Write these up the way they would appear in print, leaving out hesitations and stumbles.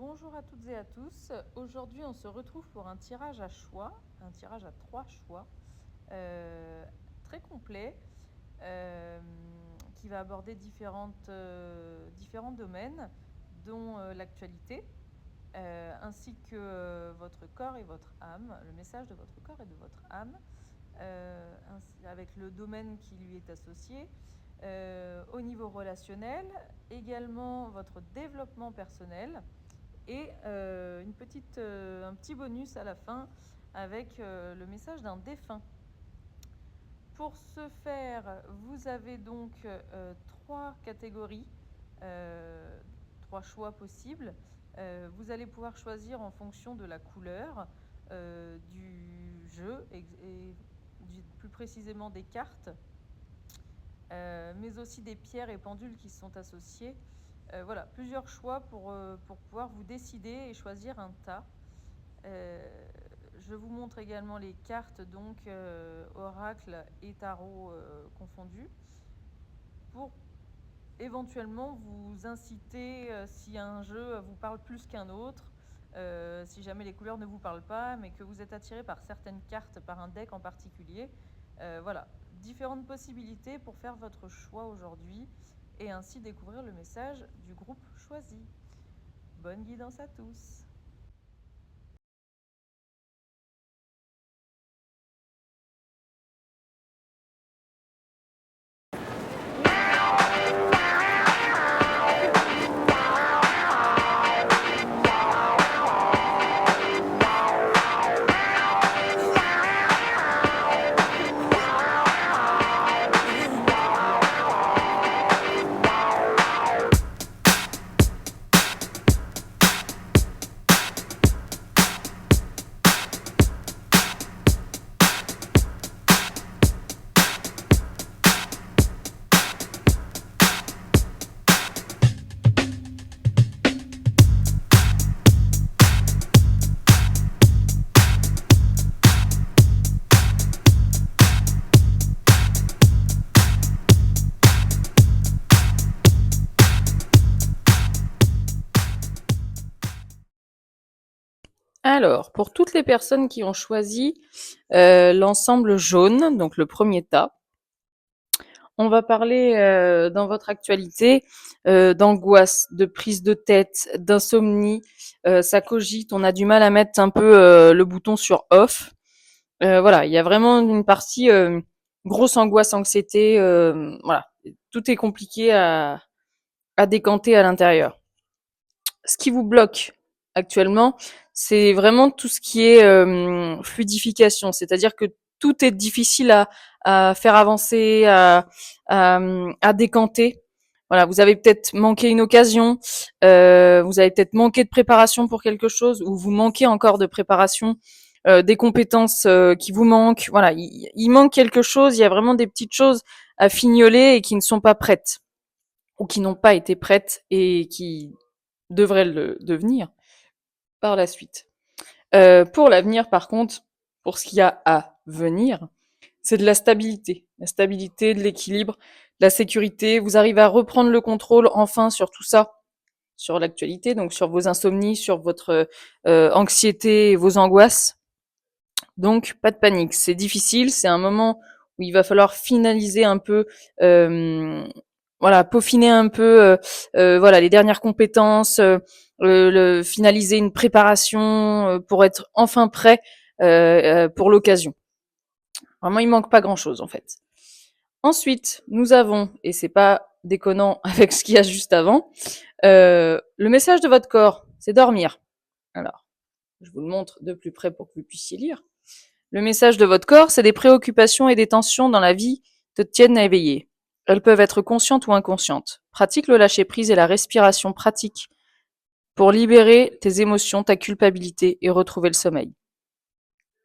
Bonjour à toutes et à tous. Aujourd'hui, on se retrouve pour un tirage à choix, un tirage à 3 choix, très complet, euh, qui va aborder différents domaines, dont l'actualité, ainsi que votre corps et votre âme, le message de votre corps et de votre âme, avec le domaine qui lui est associé. Au niveau relationnel, également votre développement personnel et un petit bonus à la fin avec le message d'un défunt. Pour ce faire, vous avez donc 3 catégories, 3 choix possibles. Vous allez pouvoir choisir en fonction de la couleur du jeu et plus précisément des cartes, mais aussi des pierres et pendules qui sont associées. Voilà, plusieurs choix pour pouvoir vous décider et choisir un tas. Je vous montre également les cartes, donc oracle et tarot confondus, pour éventuellement vous inciter si un jeu vous parle plus qu'un autre, si jamais les couleurs ne vous parlent pas, mais que vous êtes attiré par certaines cartes, par un deck en particulier. Voilà, différentes possibilités pour faire votre choix aujourd'hui et ainsi découvrir le message du groupe choisi. Bonne guidance à tous. Alors, pour toutes les personnes qui ont choisi l'ensemble jaune, donc le premier tas, on va parler dans votre actualité d'angoisse, de prise de tête, d'insomnie. Ça cogite, on a du mal à mettre un peu le bouton sur off. Voilà, il y a vraiment une partie grosse angoisse, anxiété. Voilà, tout est compliqué à décanter à l'intérieur. Ce qui vous bloque actuellement, c'est vraiment tout ce qui est fluidification, c'est-à-dire que tout est difficile à faire avancer, à décanter. Voilà, vous avez peut-être manqué une occasion, vous avez peut-être manqué de préparation pour quelque chose, ou vous manquez encore de préparation, des compétences qui vous manquent. Voilà, il manque quelque chose, il y a vraiment des petites choses à fignoler et qui ne sont pas prêtes, ou qui n'ont pas été prêtes et qui devraient le devenir par la suite. Pour l'avenir, par contre, pour ce qu'il y a à venir, c'est de la stabilité, de l'équilibre, de la sécurité. Vous arrivez à reprendre le contrôle enfin sur tout ça, sur l'actualité, donc sur vos insomnies, sur votre anxiété et vos angoisses. Donc, pas de panique. C'est difficile, c'est un moment où il va falloir finaliser un peu, voilà, peaufiner un peu, voilà, les dernières compétences, finaliser une préparation pour être enfin prêt pour l'occasion. Vraiment, il manque pas grand-chose en fait. Ensuite, nous avons, et c'est pas déconnant avec ce qu'il y a juste avant, le message de votre corps, c'est dormir. Alors, je vous le montre de plus près pour que vous puissiez lire. Le message de votre corps, c'est des préoccupations et des tensions dans la vie te tiennent à éveiller. Elles peuvent être conscientes ou inconscientes. Pratique le lâcher-prise et la respiration pratique pour libérer tes émotions, ta culpabilité et retrouver le sommeil.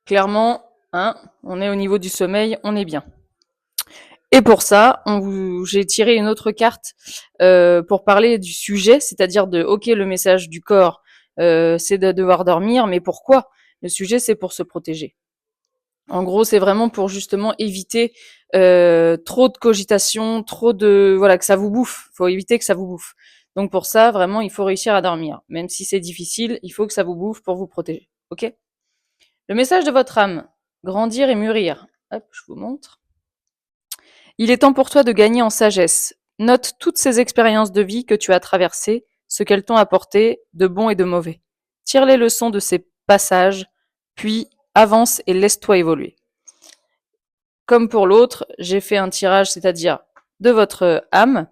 Clairement, hein, on est au niveau du sommeil, on est bien. Et pour ça, j'ai tiré une autre carte pour parler du sujet, c'est-à-dire de, ok, le message du corps, c'est de devoir dormir, mais pourquoi? Le sujet, c'est pour se protéger. En gros, c'est vraiment pour justement éviter trop de cogitation, trop de voilà que ça vous bouffe. Faut éviter que ça vous bouffe. Donc pour ça, vraiment, il faut réussir à dormir. Même si c'est difficile, il faut que ça vous bouffe pour vous protéger. Ok? Le message de votre âme, grandir et mûrir. Hop, je vous montre. Il est temps pour toi de gagner en sagesse. Note toutes ces expériences de vie que tu as traversées, ce qu'elles t'ont apporté, de bon et de mauvais. Tire les leçons de ces passages, puis avance et laisse-toi évoluer. Comme pour l'autre, j'ai fait un tirage, c'est-à-dire de votre âme,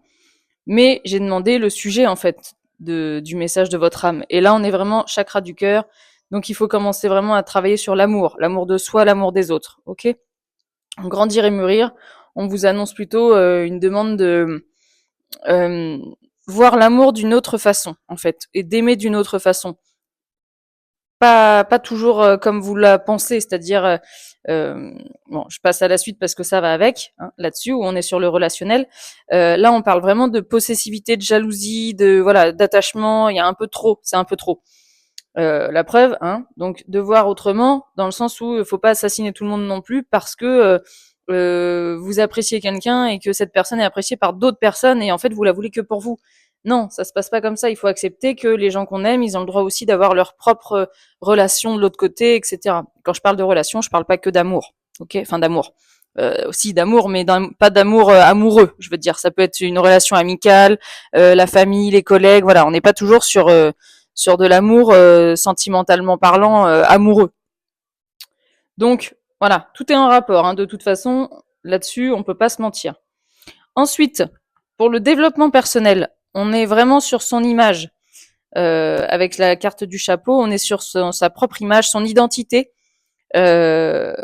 mais j'ai demandé le sujet en fait du message de votre âme. Et là, on est vraiment chakra du cœur, donc il faut commencer vraiment à travailler sur l'amour de soi, l'amour des autres, ok? Grandir et mûrir, on vous annonce plutôt une demande de euh, voir l'amour d'une autre façon, en fait, et d'aimer d'une autre façon. Pas toujours comme vous la pensez, c'est-à-dire, bon, je passe à la suite parce que ça va avec, hein, là-dessus, où on est sur le relationnel. Là, on parle vraiment de possessivité, de jalousie, de voilà, d'attachement. Il y a un peu trop, c'est un peu trop. La preuve, hein, donc de voir autrement, dans le sens où il faut pas assassiner tout le monde non plus parce que vous appréciez quelqu'un et que cette personne est appréciée par d'autres personnes et en fait vous la voulez que pour vous. Non, ça se passe pas comme ça. Il faut accepter que les gens qu'on aime, ils ont le droit aussi d'avoir leur propre relation de l'autre côté, etc. Quand je parle de relation, je parle pas que d'amour, ok? Enfin d'amour, aussi d'amour, mais pas d'amour amoureux. Je veux dire, ça peut être une relation amicale, la famille, les collègues. Voilà, on n'est pas toujours sur de l'amour sentimentalement parlant amoureux. Donc voilà, tout est en rapport. Hein, de toute façon, là-dessus, on peut pas se mentir. Ensuite, pour le développement personnel, on est vraiment sur son image. Avec la carte du chapeau, on est sur sa propre image, son identité. Euh,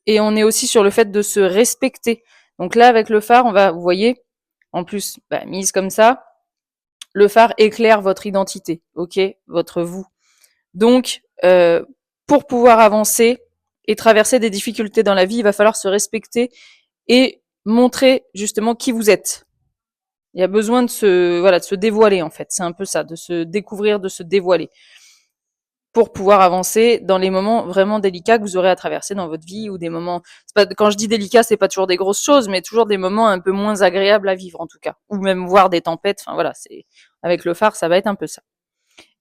et on est aussi sur le fait de se respecter. Donc là, avec le phare, vous voyez, en plus, mise comme ça, le phare éclaire votre identité, ok, votre vous. Donc, pour pouvoir avancer et traverser des difficultés dans la vie, il va falloir se respecter et montrer justement qui vous êtes. Il y a besoin de se dévoiler en fait. C'est un peu ça, de se découvrir, de se dévoiler pour pouvoir avancer dans les moments vraiment délicats que vous aurez à traverser dans votre vie ou des moments. Quand je dis délicat, c'est pas toujours des grosses choses, mais toujours des moments un peu moins agréables à vivre en tout cas, ou même voir des tempêtes. Enfin voilà, c'est avec le phare, ça va être un peu ça.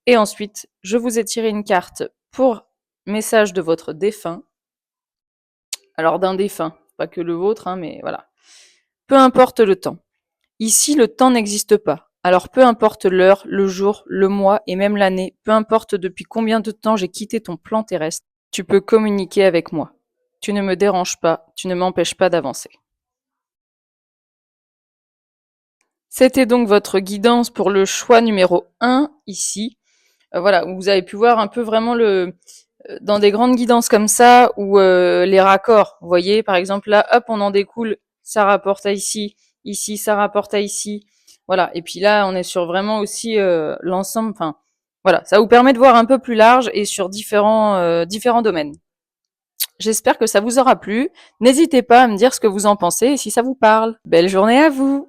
Et ensuite, je vous ai tiré une carte pour message de votre défunt. Alors d'un défunt, pas que le vôtre, hein, mais voilà. Peu importe le temps. Ici, le temps n'existe pas. Alors peu importe l'heure, le jour, le mois et même l'année, peu importe depuis combien de temps j'ai quitté ton plan terrestre, tu peux communiquer avec moi. Tu ne me déranges pas, tu ne m'empêches pas d'avancer. C'était donc votre guidance pour le choix numéro 1 ici. Voilà, où vous avez pu voir un peu vraiment dans des grandes guidances comme ça, où les raccords, vous voyez, par exemple là, hop, on en découle, ça rapporte à ici, ici, ça rapporte à ici, voilà. Et puis là, on est sur vraiment aussi l'ensemble, enfin, voilà, ça vous permet de voir un peu plus large et sur différents domaines. J'espère que ça vous aura plu. N'hésitez pas à me dire ce que vous en pensez et si ça vous parle. Belle journée à vous!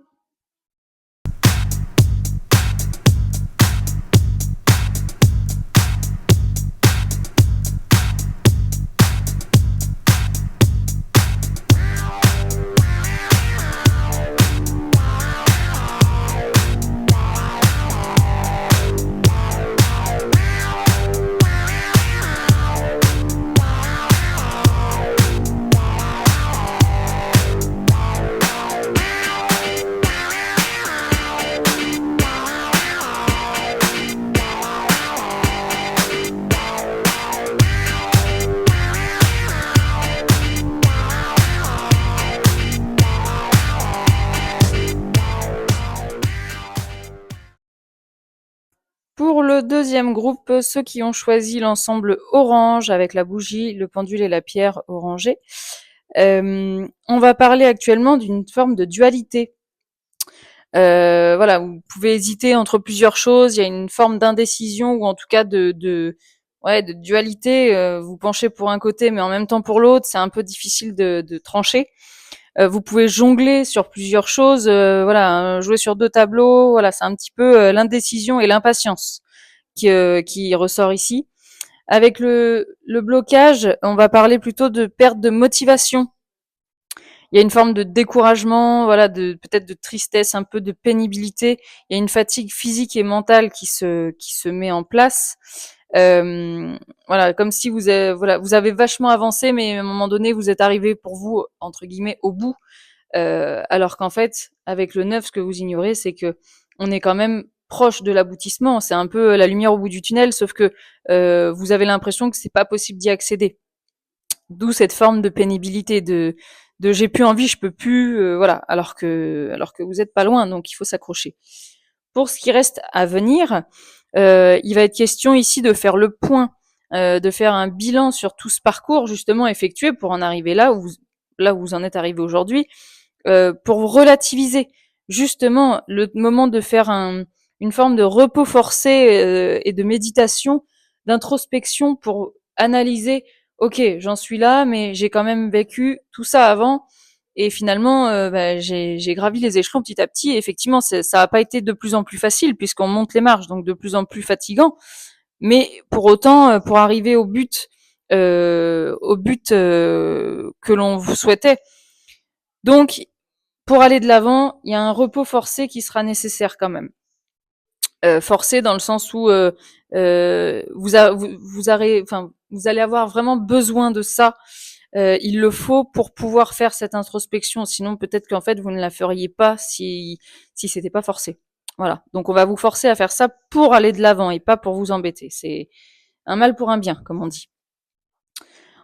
Pour le deuxième groupe, ceux qui ont choisi l'ensemble orange avec la bougie, le pendule et la pierre orangée, on va parler actuellement d'une forme de dualité. Voilà, vous pouvez hésiter entre plusieurs choses, il y a une forme d'indécision ou en tout cas de dualité. Vous penchez pour un côté mais en même temps pour l'autre, c'est un peu difficile de trancher. Vous pouvez jongler sur plusieurs choses, voilà, jouer sur deux tableaux, voilà, c'est un petit peu l'indécision et l'impatience qui ressort ici. Avec le blocage, on va parler plutôt de perte de motivation. il y a une forme de découragement, voilà, peut-être de tristesse, un peu de pénibilité. Il y a une fatigue physique et mentale qui se met en place. Voilà, comme si vous avez vachement avancé, mais à un moment donné, vous êtes arrivé pour vous, entre guillemets, au bout. Alors qu'en fait, avec le 9, ce que vous ignorez, c'est que on est quand même proche de l'aboutissement. C'est un peu la lumière au bout du tunnel, sauf que vous avez l'impression que c'est pas possible d'y accéder. D'où cette forme de pénibilité, de j'ai plus envie, je peux plus, voilà. Alors que vous êtes pas loin, donc il faut s'accrocher. Pour ce qui reste à venir, il va être question ici de faire le point, de faire un bilan sur tout ce parcours justement effectué pour en arriver là où vous en êtes arrivé aujourd'hui, pour relativiser justement le moment de faire une forme de repos forcé et de méditation, d'introspection pour analyser, ok, j'en suis là, mais j'ai quand même vécu tout ça avant. Et finalement, j'ai gravi les échelons petit à petit. Et effectivement, ça n'a pas été de plus en plus facile puisqu'on monte les marches, donc de plus en plus fatigant. Mais pour autant, pour arriver au but que l'on vous souhaitait. Donc, pour aller de l'avant, il y a un repos forcé qui sera nécessaire quand même. Forcé dans le sens où vous allez avoir vraiment besoin de ça. Il le faut pour pouvoir faire cette introspection. Sinon, peut-être qu'en fait, vous ne la feriez pas si c'était pas forcé. Voilà. Donc, on va vous forcer à faire ça pour aller de l'avant et pas pour vous embêter. C'est un mal pour un bien, comme on dit.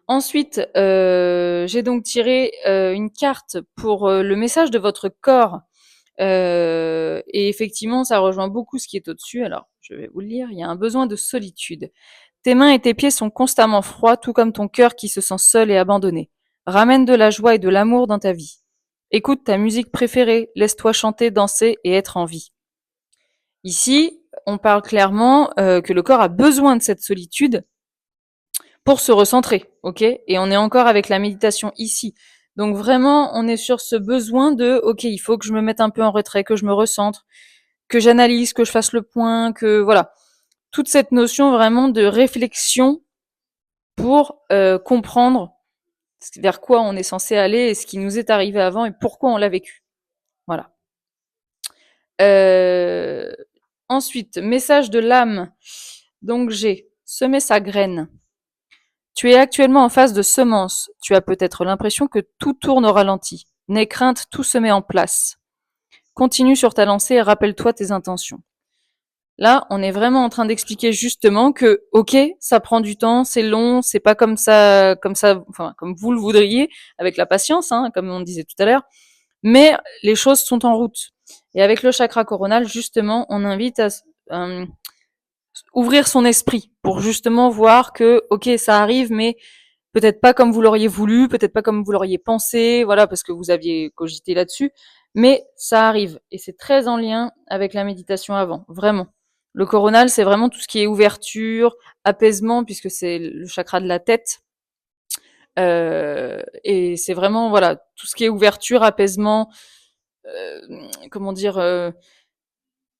Ensuite, j'ai donc tiré une carte pour le message de votre corps. Et effectivement, ça rejoint beaucoup ce qui est au-dessus. Alors, je vais vous le lire. Il y a un besoin de solitude. Tes mains et tes pieds sont constamment froids, tout comme ton cœur qui se sent seul et abandonné. Ramène de la joie et de l'amour dans ta vie. Écoute ta musique préférée, laisse-toi chanter, danser et être en vie. Ici, on parle clairement que le corps a besoin de cette solitude pour se recentrer, ok? Et on est encore avec la méditation ici. Donc vraiment, on est sur ce besoin de, ok, il faut que je me mette un peu en retrait, que je me recentre, que j'analyse, que je fasse le point, que voilà. Toute cette notion vraiment de réflexion pour comprendre vers quoi on est censé aller et ce qui nous est arrivé avant et pourquoi on l'a vécu. Voilà. Euh, Ensuite, message de l'âme. Donc j'ai semé sa graine. Tu es actuellement en phase de semence. Tu as peut-être l'impression que tout tourne au ralenti. N'aie crainte, tout se met en place. Continue sur ta lancée et rappelle-toi tes intentions. Là, on est vraiment en train d'expliquer justement que, ok, ça prend du temps, c'est long, c'est pas comme ça, enfin, comme vous le voudriez, avec la patience, hein, comme on disait tout à l'heure, mais les choses sont en route. Et avec le chakra coronal, justement, on invite à ouvrir son esprit pour justement voir que, ok, ça arrive, mais peut-être pas comme vous l'auriez voulu, peut-être pas comme vous l'auriez pensé, voilà, parce que vous aviez cogité là-dessus, mais ça arrive. Et c'est très en lien avec la méditation avant, vraiment. Le coronal, c'est vraiment tout ce qui est ouverture, apaisement, puisque c'est le chakra de la tête. Et c'est vraiment, voilà, tout ce qui est ouverture, apaisement, euh, comment dire,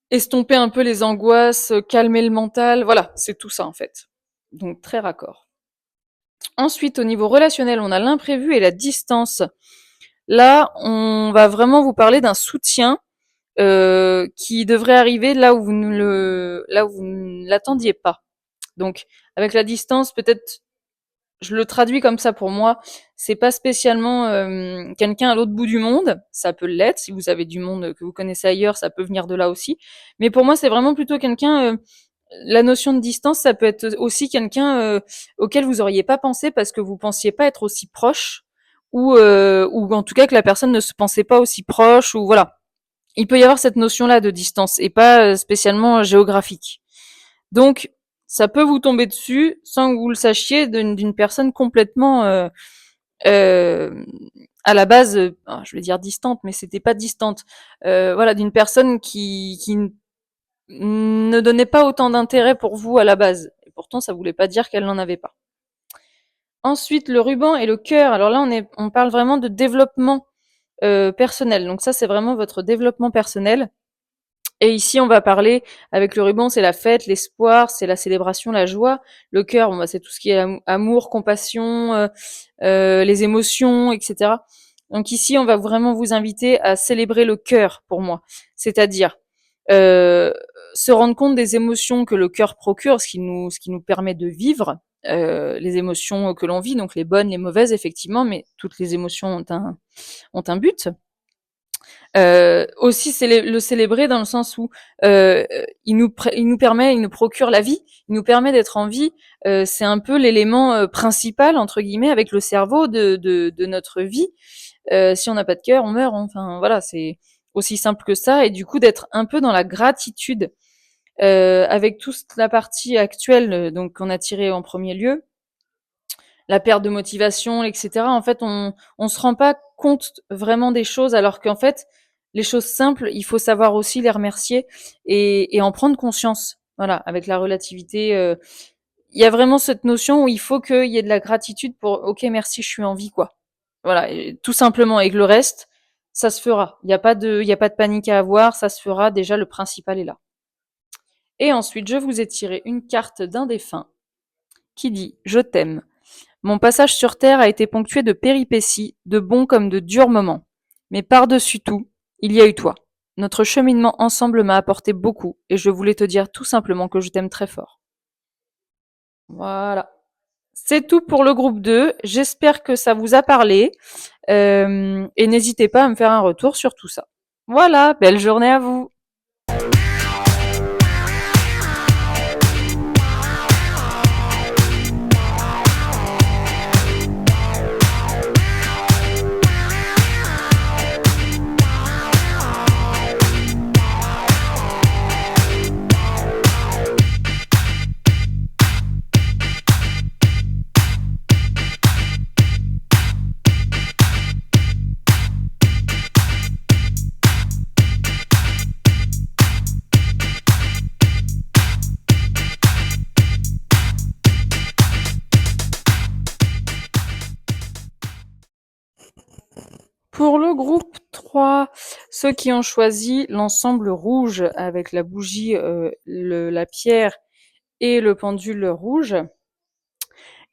estomper un peu les angoisses, calmer le mental, voilà, c'est tout ça en fait. Donc très raccord. Ensuite, au niveau relationnel, on a l'imprévu et la distance. Là, on va vraiment vous parler d'un soutien qui devrait arriver là où vous ne l'attendiez pas. Donc, avec la distance, peut-être, je le traduis comme ça pour moi, c'est pas spécialement quelqu'un à l'autre bout du monde. Ça peut l'être si vous avez du monde que vous connaissez ailleurs, ça peut venir de là aussi. Mais pour moi, c'est vraiment plutôt quelqu'un. La notion de distance, ça peut être aussi quelqu'un auquel vous auriez pas pensé parce que vous pensiez pas être aussi proche, ou en tout cas que la personne ne se pensait pas aussi proche, ou voilà. Il peut y avoir cette notion-là de distance et pas spécialement géographique. Donc, ça peut vous tomber dessus sans que vous le sachiez d'une personne complètement euh, à la base, je vais dire distante, mais c'était pas distante. Voilà, d'une personne qui ne donnait pas autant d'intérêt pour vous à la base. Et pourtant, ça voulait pas dire qu'elle n'en avait pas. Ensuite, le ruban et le cœur. Alors là, on parle vraiment de développement personnel. Donc ça, c'est vraiment votre développement personnel. Et ici, on va parler, avec le ruban, c'est la fête, l'espoir, c'est la célébration, la joie. Le cœur, c'est tout ce qui est amour, compassion, les émotions, etc. Donc ici, on va vraiment vous inviter à célébrer le cœur pour moi, c'est-à-dire euh, se rendre compte des émotions que le cœur procure, ce qui nous permet de vivre, les émotions que l'on vit, donc les bonnes, les mauvaises, effectivement, mais toutes les émotions ont un but. Aussi le célébrer dans le sens où il nous permet, il nous procure la vie, il nous permet d'être en vie. C'est un peu l'élément principal entre guillemets avec le cerveau de notre vie. Si on n'a pas de cœur, on meurt. Enfin voilà, c'est aussi simple que ça. Et du coup d'être un peu dans la gratitude avec toute la partie actuelle donc qu'on a tirée en premier lieu, la perte de motivation, etc. En fait, on se rend pas compte vraiment des choses, alors qu'en fait, les choses simples, il faut savoir aussi les remercier et en prendre conscience. Voilà, avec la relativité, il y a vraiment cette notion où il faut qu'il y ait de la gratitude pour OK, merci, je suis en vie, quoi. Voilà, et tout simplement. Et que le reste, ça se fera. Il y a pas de panique à avoir, ça se fera. Déjà, le principal est là. Et ensuite, je vous ai tiré une carte d'un défunt qui dit je t'aime. Mon passage sur Terre a été ponctué de péripéties, de bons comme de durs moments. Mais par-dessus tout, il y a eu toi. Notre cheminement ensemble m'a apporté beaucoup et je voulais te dire tout simplement que je t'aime très fort. Voilà. C'est tout pour le groupe 2. J'espère que ça vous a parlé et n'hésitez pas à me faire un retour sur tout ça. Voilà, belle journée à vous. Pour le groupe 3, ceux qui ont choisi l'ensemble rouge avec la bougie, la pierre et le pendule rouge,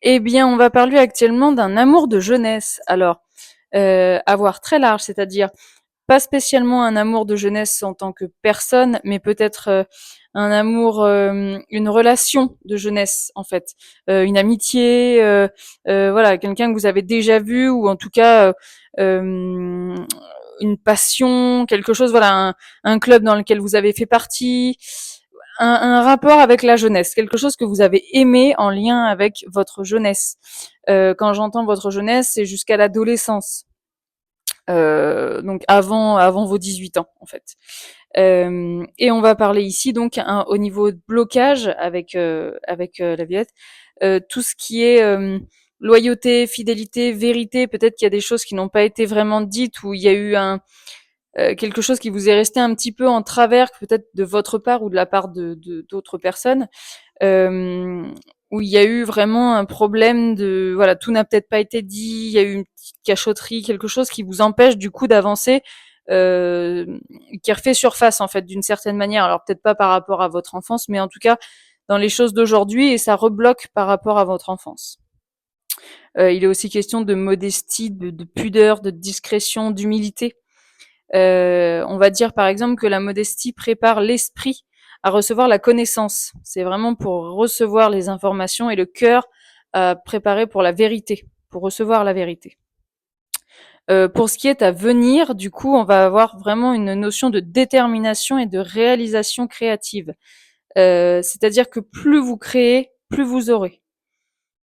eh bien, on va parler actuellement d'un amour de jeunesse. Alors, avoir très large, c'est-à-dire pas spécialement un amour de jeunesse en tant que personne, mais peut-être un amour, une relation de jeunesse en fait, une amitié, voilà, quelqu'un que vous avez déjà vu ou en tout cas une passion, quelque chose, voilà, un club dans lequel vous avez fait partie, un rapport avec la jeunesse, quelque chose que vous avez aimé en lien avec votre jeunesse. Quand j'entends votre jeunesse, c'est jusqu'à l'adolescence. Donc avant vos 18 ans en fait. Et on va parler ici donc au niveau de blocage avec la Violette, tout ce qui est loyauté, fidélité, vérité. Peut-être qu'il y a des choses qui n'ont pas été vraiment dites ou il y a eu quelque chose qui vous est resté un petit peu en travers, peut-être de votre part ou de la part d'autres personnes, euh, où il y a eu vraiment un problème de, voilà, tout n'a peut-être pas été dit, il y a eu une petite cachotterie, quelque chose qui vous empêche du coup d'avancer, euh, qui refait surface en fait d'une certaine manière. Alors peut-être pas par rapport à votre enfance, mais en tout cas dans les choses d'aujourd'hui, et ça rebloque par rapport à votre enfance. Il est aussi question de modestie, de pudeur, de discrétion, d'humilité. On va dire par exemple que la modestie prépare l'esprit à recevoir la connaissance. C'est vraiment pour recevoir les informations et le cœur à préparer pour la vérité, pour recevoir la vérité. Pour ce qui est à venir, du coup, on va avoir vraiment une notion de détermination et de réalisation créative. C'est-à-dire que plus vous créez, plus vous aurez.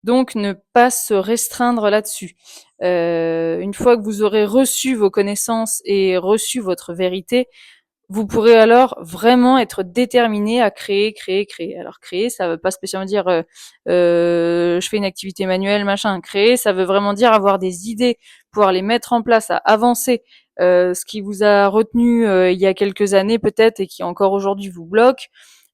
Donc, ne pas se restreindre là-dessus. Une fois que vous aurez reçu vos connaissances et reçu votre vérité, vous pourrez alors vraiment être déterminé à créer, créer, créer. Alors créer, ça veut pas spécialement dire je fais une activité manuelle, machin. Créer, ça veut vraiment dire avoir des idées, pouvoir les mettre en place, à avancer. Ce qui vous a retenu il y a quelques années peut-être et qui encore aujourd'hui vous bloque,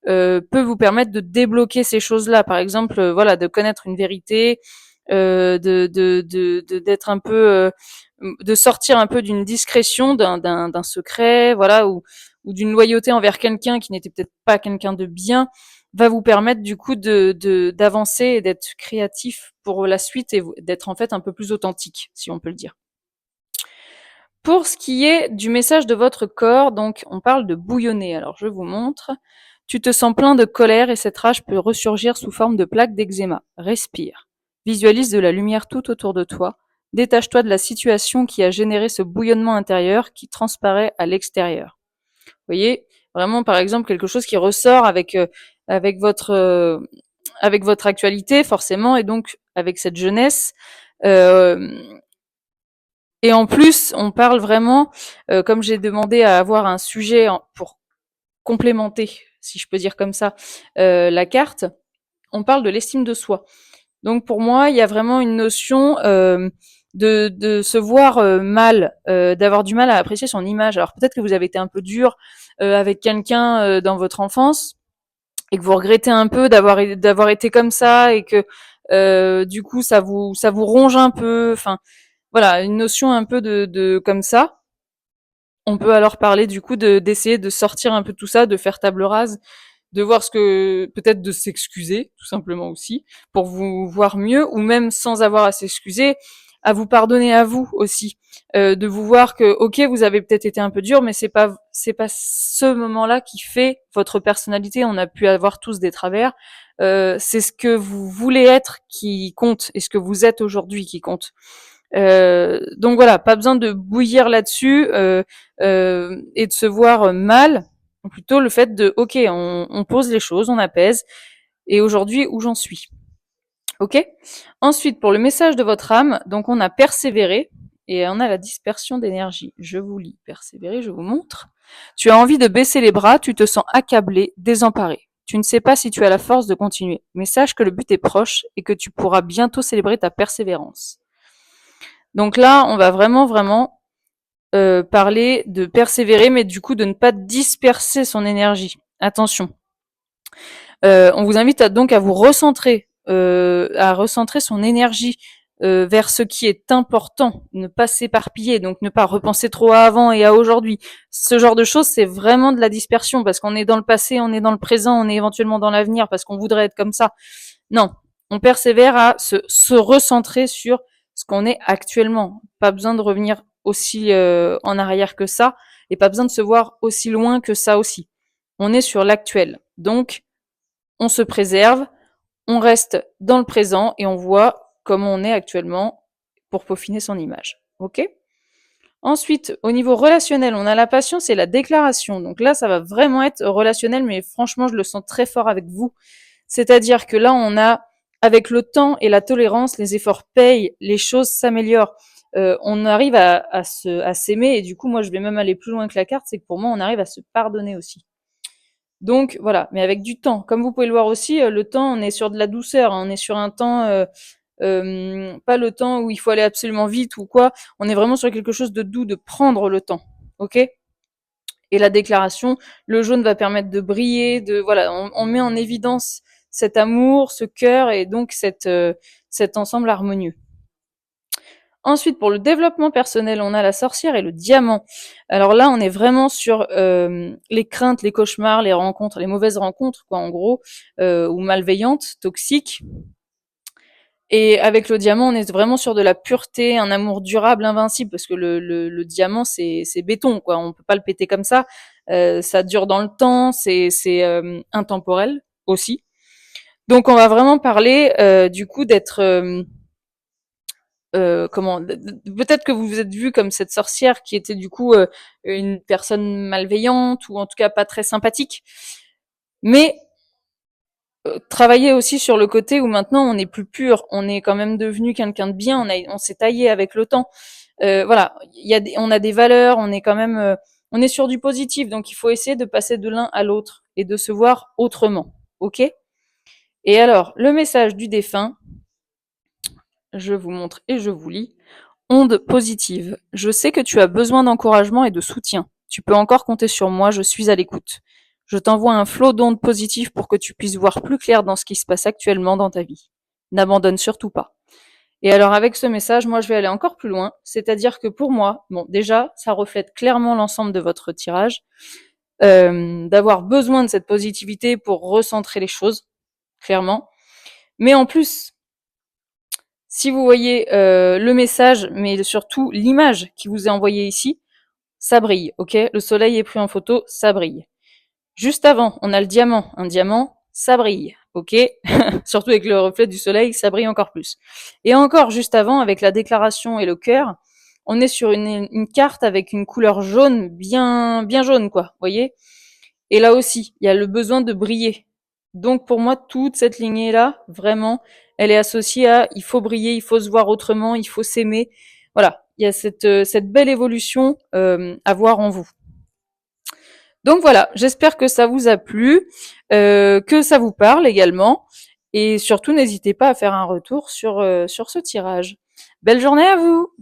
peut vous permettre de débloquer ces choses-là. Par exemple, voilà, de connaître une vérité, d'être un peu, de sortir un peu d'une discrétion, d'un secret, voilà, ou d'une loyauté envers quelqu'un qui n'était peut-être pas quelqu'un de bien, va vous permettre du coup d'avancer et d'être créatif pour la suite et d'être en fait un peu plus authentique, si on peut le dire. Pour ce qui est du message de votre corps, donc on parle de bouillonner. Alors je vous montre. Tu te sens plein de colère et cette rage peut ressurgir sous forme de plaques d'eczéma. Respire. Visualise de la lumière tout autour de toi. Détache-toi de la situation qui a généré ce bouillonnement intérieur qui transparaît à l'extérieur. Vous voyez, vraiment par exemple quelque chose qui ressort avec votre actualité forcément et donc avec cette jeunesse. Euh, et en plus, on parle vraiment, comme j'ai demandé à avoir un sujet pour complémenter, si je peux dire comme ça, la carte, on parle de l'estime de soi. Donc pour moi, il y a vraiment une notion de se voir mal, d'avoir du mal à apprécier son image. Alors peut-être que vous avez été un peu dur avec quelqu'un dans votre enfance et que vous regrettez un peu d'avoir été comme ça et que du coup ça vous ronge un peu. Enfin voilà, une notion un peu de comme ça. On peut alors parler du coup d'essayer de sortir un peu tout ça, de faire table rase, de voir ce que peut-être de s'excuser tout simplement aussi pour vous voir mieux ou même sans avoir à s'excuser, à vous pardonner à vous aussi, de vous voir que ok vous avez peut-être été un peu dur mais c'est pas ce moment-là qui fait votre personnalité. On a pu avoir tous des travers. C'est ce que vous voulez être qui compte et ce que vous êtes aujourd'hui qui compte. Donc voilà, pas besoin de bouillir là-dessus et de se voir mal. Plutôt le fait de, ok, on pose les choses, on apaise. Et aujourd'hui, où j'en suis. Ok. Ensuite, pour le message de votre âme, donc on a persévéré et on a la dispersion d'énergie. Je vous lis persévérer, je vous montre. Tu as envie de baisser les bras, tu te sens accablé, désemparé. Tu ne sais pas si tu as la force de continuer, mais sache que le but est proche et que tu pourras bientôt célébrer ta persévérance. Donc là, on va vraiment parler de persévérer, mais du coup de ne pas disperser son énergie. Attention. On vous invite donc à vous recentrer, à recentrer son énergie vers ce qui est important, ne pas s'éparpiller, donc ne pas repenser trop à avant et à aujourd'hui. Ce genre de choses, c'est vraiment de la dispersion parce qu'on est dans le passé, on est dans le présent, on est éventuellement dans l'avenir parce qu'on voudrait être comme ça. Non, on persévère à se recentrer sur ce qu'on est actuellement. Pas besoin de revenir aussi en arrière que ça et pas besoin de se voir aussi loin que ça aussi. On est sur l'actuel. Donc, on se préserve, on reste dans le présent et on voit comment on est actuellement pour peaufiner son image. Ok? Ensuite, au niveau relationnel, on a la patience et la déclaration. Donc là, ça va vraiment être relationnel, mais franchement, je le sens très fort avec vous. C'est-à-dire que là, on a, avec le temps et la tolérance, les efforts payent, les choses s'améliorent. On arrive à s'aimer et du coup, moi, je vais même aller plus loin que la carte, c'est que pour moi, on arrive à se pardonner aussi. Donc voilà, mais avec du temps. Comme vous pouvez le voir aussi, le temps, on est sur de la douceur, hein. On est sur un temps, pas le temps où il faut aller absolument vite ou quoi. On est vraiment sur quelque chose de doux, de prendre le temps. Ok? Et la déclaration, le jaune va permettre de briller, de voilà, on met en évidence cet amour, ce cœur et donc cet ensemble harmonieux. Ensuite, pour le développement personnel, on a la sorcière et le diamant. Alors là, on est vraiment sur les craintes, les cauchemars, les rencontres, les mauvaises rencontres, quoi, en gros, ou malveillantes, toxiques. Et avec le diamant, on est vraiment sur de la pureté, un amour durable, invincible, parce que le diamant, c'est béton, quoi. On peut pas le péter comme ça. Ça dure dans le temps, c'est intemporel aussi. Donc, on va vraiment parler du coup d'être comment peut-être que vous vous êtes vu comme cette sorcière qui était du coup une personne malveillante ou en tout cas pas très sympathique, mais travailler aussi sur le côté où maintenant on est plus pur, on est quand même devenu quelqu'un de bien, on s'est taillé avec le temps. Voilà, on a des valeurs, on est quand même on est sur du positif, donc il faut essayer de passer de l'un à l'autre et de se voir autrement. Ok? Et alors, le message du défunt, je vous montre et je vous lis. Onde positive. Je sais que tu as besoin d'encouragement et de soutien. Tu peux encore compter sur moi, je suis à l'écoute. Je t'envoie un flot d'ondes positives pour que tu puisses voir plus clair dans ce qui se passe actuellement dans ta vie. N'abandonne surtout pas. Et alors avec ce message, moi je vais aller encore plus loin, c'est-à-dire que pour moi, bon déjà, ça reflète clairement l'ensemble de votre tirage, d'avoir besoin de cette positivité pour recentrer les choses, clairement. Mais en plus, Si vous voyez le message, mais surtout l'image qui vous est envoyée ici, ça brille, ok? Le soleil est pris en photo, ça brille. Juste avant, on a le diamant. Un diamant, ça brille, ok? Surtout avec le reflet du soleil, ça brille encore plus. Et encore, juste avant, avec la déclaration et le cœur, on est sur une carte avec une couleur jaune, bien jaune, quoi, vous voyez? Et là aussi, il y a le besoin de briller. Donc pour moi, toute cette lignée-là, vraiment, elle est associée à il faut briller, il faut se voir autrement, il faut s'aimer. Voilà, il y a cette belle évolution à voir en vous. Donc voilà, j'espère que ça vous a plu, que ça vous parle également. Et surtout, n'hésitez pas à faire un retour sur ce tirage. Belle journée à vous!